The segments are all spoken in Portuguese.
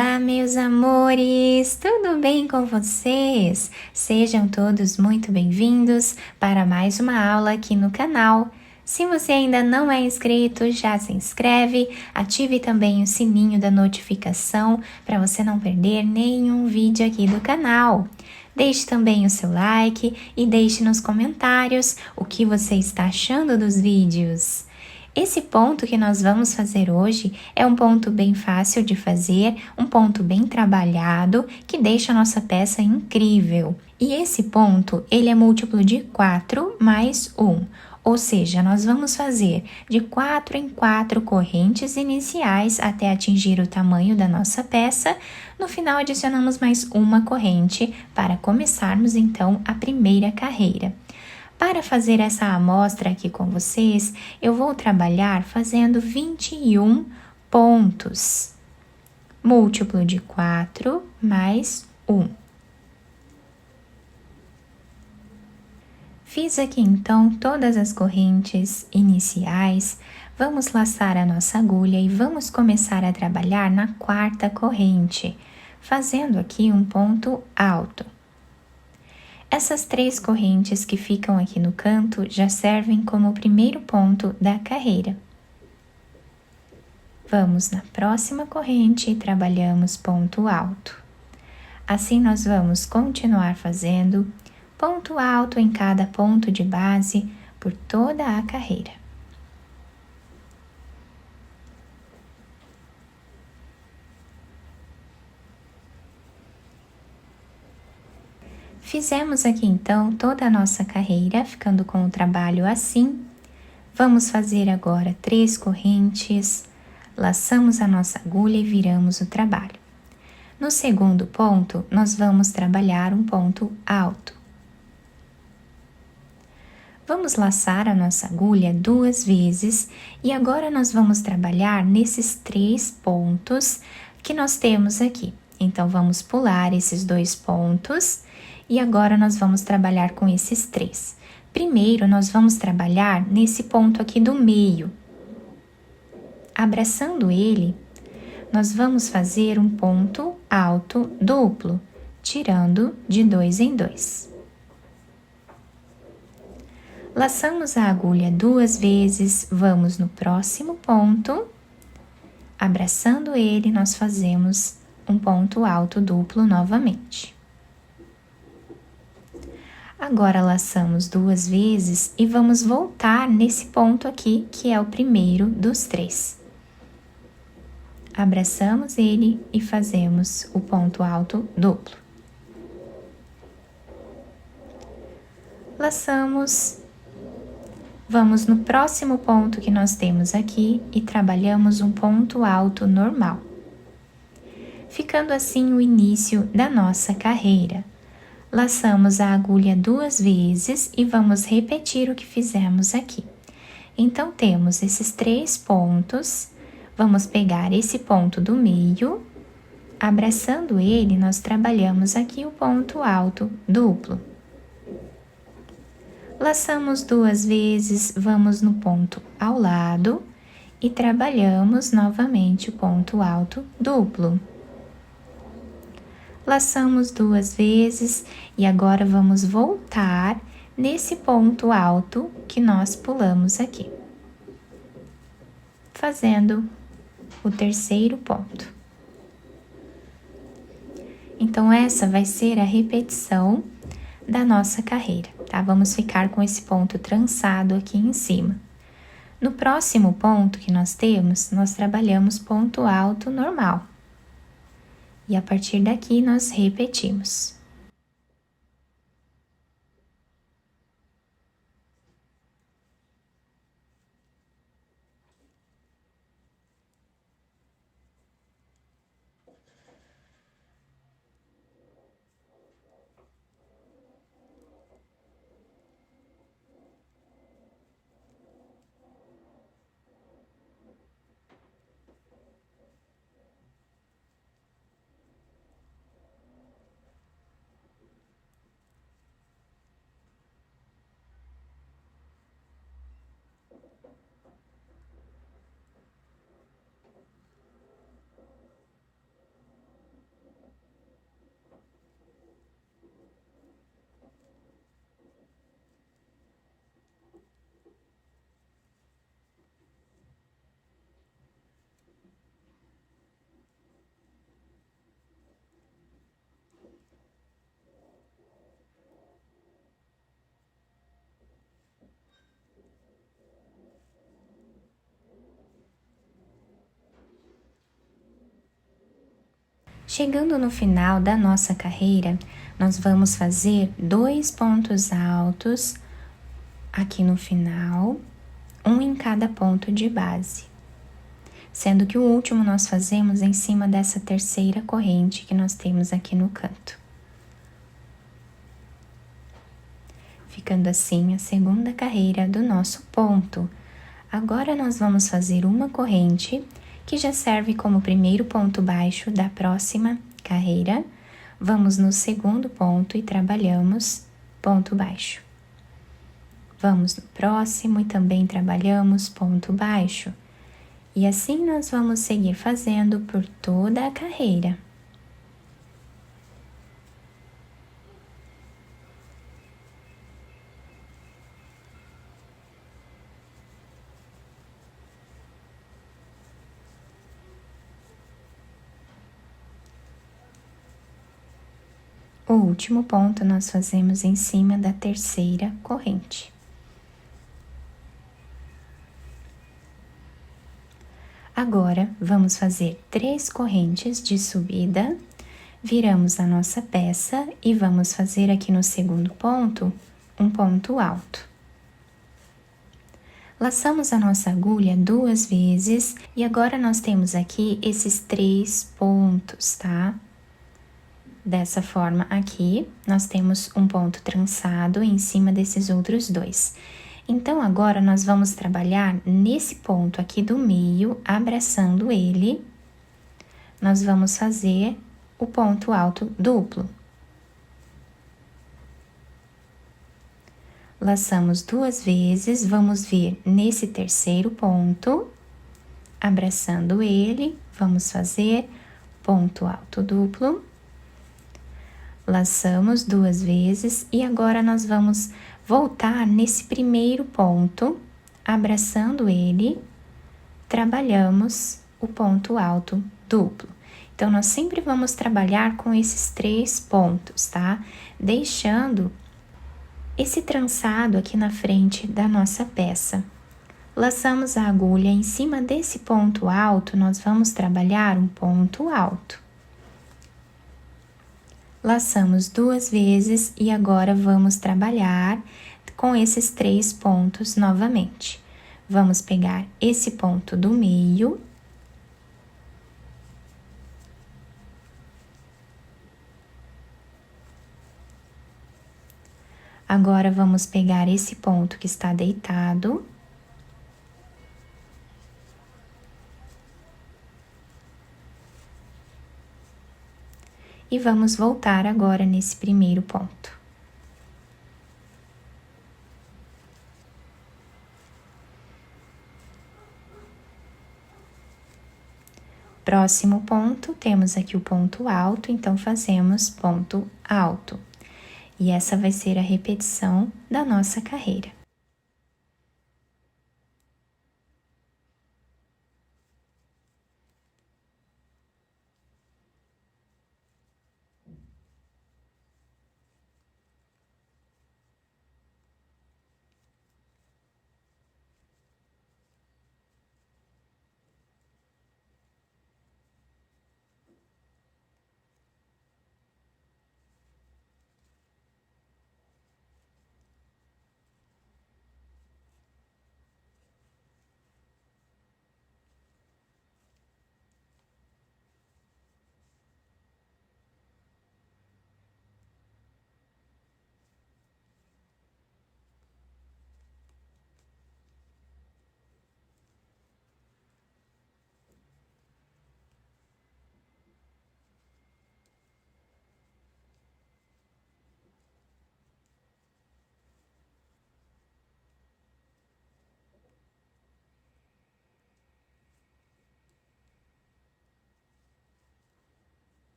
Olá, meus amores! Tudo bem com vocês? Sejam todos muito bem-vindos para mais uma aula aqui no canal. Se você ainda não é inscrito, já se inscreve, ative também o sininho da notificação para você não perder nenhum vídeo aqui do canal. Deixe também o seu like e deixe nos comentários o que você está achando dos vídeos. Esse ponto que nós vamos fazer hoje é um ponto bem fácil de fazer, um ponto bem trabalhado, que deixa a nossa peça incrível. E esse ponto, ele é múltiplo de 4 mais 1, ou seja, nós vamos fazer de 4 em 4 correntes iniciais até atingir o tamanho da nossa peça. No final, adicionamos mais uma corrente para começarmos então a primeira carreira. Para fazer essa amostra aqui com vocês, eu vou trabalhar fazendo 21 pontos. Múltiplo de 4 mais 1. Fiz aqui então todas as correntes iniciais. Vamos laçar a nossa agulha e vamos começar a trabalhar na quarta corrente, fazendo aqui um ponto alto. Essas 3 correntes que ficam aqui no canto já servem como o primeiro ponto da carreira. Vamos na próxima corrente e trabalhamos ponto alto. Assim, nós vamos continuar fazendo ponto alto em cada ponto de base por toda a carreira. Fizemos aqui então toda a nossa carreira, ficando com o trabalho assim. Vamos fazer agora 3 correntes, laçamos a nossa agulha e viramos o trabalho. No segundo ponto, nós vamos trabalhar um ponto alto. Vamos laçar a nossa agulha 2 vezes e agora nós vamos trabalhar nesses 3 pontos que nós temos aqui. Então, vamos pular esses 2 pontos e agora nós vamos trabalhar com esses 3. Primeiro, nós vamos trabalhar nesse ponto aqui do meio. Abraçando ele, nós vamos fazer um ponto alto duplo, tirando de 2 em 2. Laçamos a agulha 2 vezes, vamos no próximo ponto. Abraçando ele, nós fazemos um ponto alto duplo novamente. Agora, laçamos 2 vezes e vamos voltar nesse ponto aqui, que é o primeiro dos 3. Abraçamos ele e fazemos o ponto alto duplo. Laçamos, vamos no próximo ponto que nós temos aqui e trabalhamos um ponto alto normal. Ficando assim o início da nossa carreira. Laçamos a agulha 2 vezes e vamos repetir o que fizemos aqui. Então, temos esses 3 pontos, vamos pegar esse ponto do meio, abraçando ele, nós trabalhamos aqui o ponto alto duplo. Laçamos 2 vezes, vamos no ponto ao lado e trabalhamos novamente o ponto alto duplo. Laçamos 2 vezes e agora vamos voltar nesse ponto alto que nós pulamos aqui, fazendo o terceiro ponto. Então, essa vai ser a repetição da nossa carreira, tá? Vamos ficar com esse ponto trançado aqui em cima. No próximo ponto que nós temos, nós trabalhamos ponto alto normal. E a partir daqui, nós repetimos. Chegando no final da nossa carreira, nós vamos fazer 2 pontos altos aqui no final, um em cada ponto de base, sendo que o último nós fazemos em cima dessa terceira corrente que nós temos aqui no canto. Ficando assim a segunda carreira do nosso ponto. Agora nós vamos fazer uma corrente que já serve como primeiro ponto baixo da próxima carreira. Vamos no segundo ponto e trabalhamos ponto baixo. Vamos no próximo e também trabalhamos ponto baixo. E assim nós vamos seguir fazendo por toda a carreira. O último ponto nós fazemos em cima da terceira corrente. Agora, vamos fazer 3 correntes de subida, viramos a nossa peça e vamos fazer aqui no segundo ponto, um ponto alto. Laçamos a nossa agulha 2 vezes e agora nós temos aqui esses 3 pontos, tá? Dessa forma aqui, nós temos um ponto trançado em cima desses outros 2. Então, agora nós vamos trabalhar nesse ponto aqui do meio, abraçando ele, nós vamos fazer o ponto alto duplo. Laçamos 2 vezes, vamos vir nesse terceiro ponto, abraçando ele, vamos fazer ponto alto duplo. Laçamos 2 vezes e agora nós vamos voltar nesse primeiro ponto, abraçando ele, trabalhamos o ponto alto duplo. Então, nós sempre vamos trabalhar com esses 3 pontos, tá? Deixando esse trançado aqui na frente da nossa peça. Laçamos a agulha em cima desse ponto alto, nós vamos trabalhar um ponto alto. Laçamos 2 vezes e agora vamos trabalhar com esses 3 pontos novamente. Vamos pegar esse ponto do meio. Agora, vamos pegar esse ponto que está deitado. E vamos voltar agora nesse primeiro ponto. Próximo ponto, temos aqui o ponto alto, então fazemos ponto alto. E essa vai ser a repetição da nossa carreira.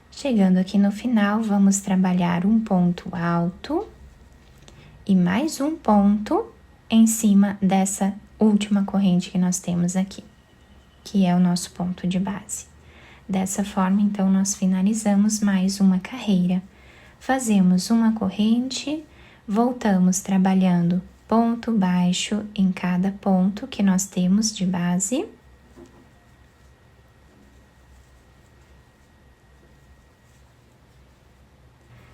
Chegando aqui no final, vamos trabalhar um ponto alto e mais um ponto em cima dessa última corrente que nós temos aqui, que é o nosso ponto de base. Dessa forma, então, nós finalizamos mais uma carreira. Fazemos uma corrente, voltamos trabalhando ponto baixo em cada ponto que nós temos de base.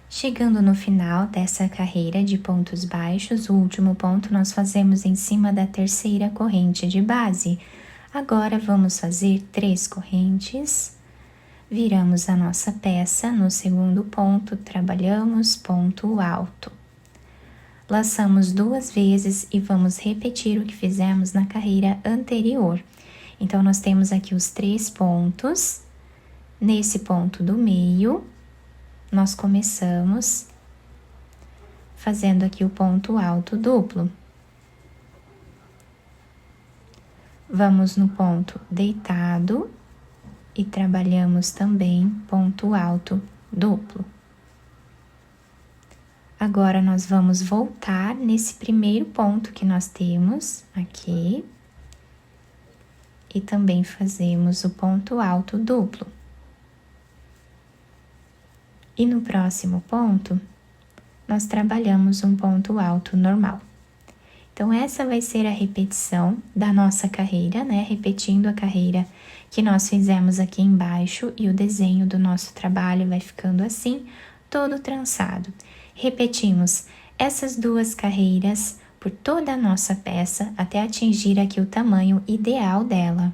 Chegando no final dessa carreira de pontos baixos, o último ponto nós fazemos em cima da terceira corrente de base. Agora vamos fazer 3 correntes, viramos a nossa peça no segundo ponto, trabalhamos ponto alto. Laçamos 2 vezes e vamos repetir o que fizemos na carreira anterior. Então, nós temos aqui os 3 pontos. Nesse ponto do meio, nós começamos fazendo aqui o ponto alto duplo. Vamos no ponto deitado e trabalhamos também ponto alto duplo. Agora, nós vamos voltar nesse primeiro ponto que nós temos aqui e também fazemos o ponto alto duplo. E no próximo ponto, nós trabalhamos um ponto alto normal. Então, essa vai ser a repetição da nossa carreira, né? Repetindo a carreira que nós fizemos aqui embaixo e o desenho do nosso trabalho vai ficando assim, todo trançado. Repetimos essas 2 carreiras por toda a nossa peça até atingir aqui o tamanho ideal dela.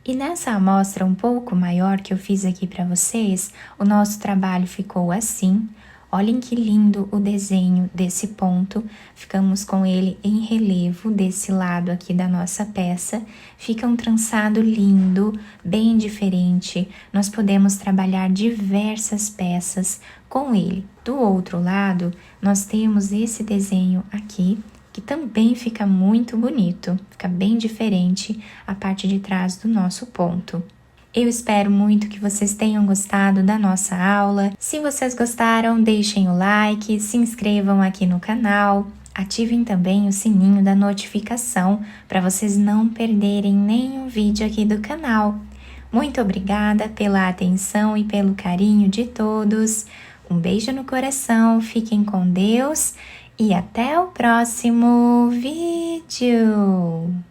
E nessa amostra um pouco maior que eu fiz aqui para vocês, o nosso trabalho ficou assim. Olhem que lindo o desenho desse ponto, ficamos com ele em relevo desse lado aqui da nossa peça, fica um trançado lindo, bem diferente, nós podemos trabalhar diversas peças com ele. Do outro lado, nós temos esse desenho aqui, que também fica muito bonito, fica bem diferente a parte de trás do nosso ponto. Eu espero muito que vocês tenham gostado da nossa aula. Se vocês gostaram, deixem o like, se inscrevam aqui no canal, ativem também o sininho da notificação para vocês não perderem nenhum vídeo aqui do canal. Muito obrigada pela atenção e pelo carinho de todos. Um beijo no coração, fiquem com Deus e até o próximo vídeo!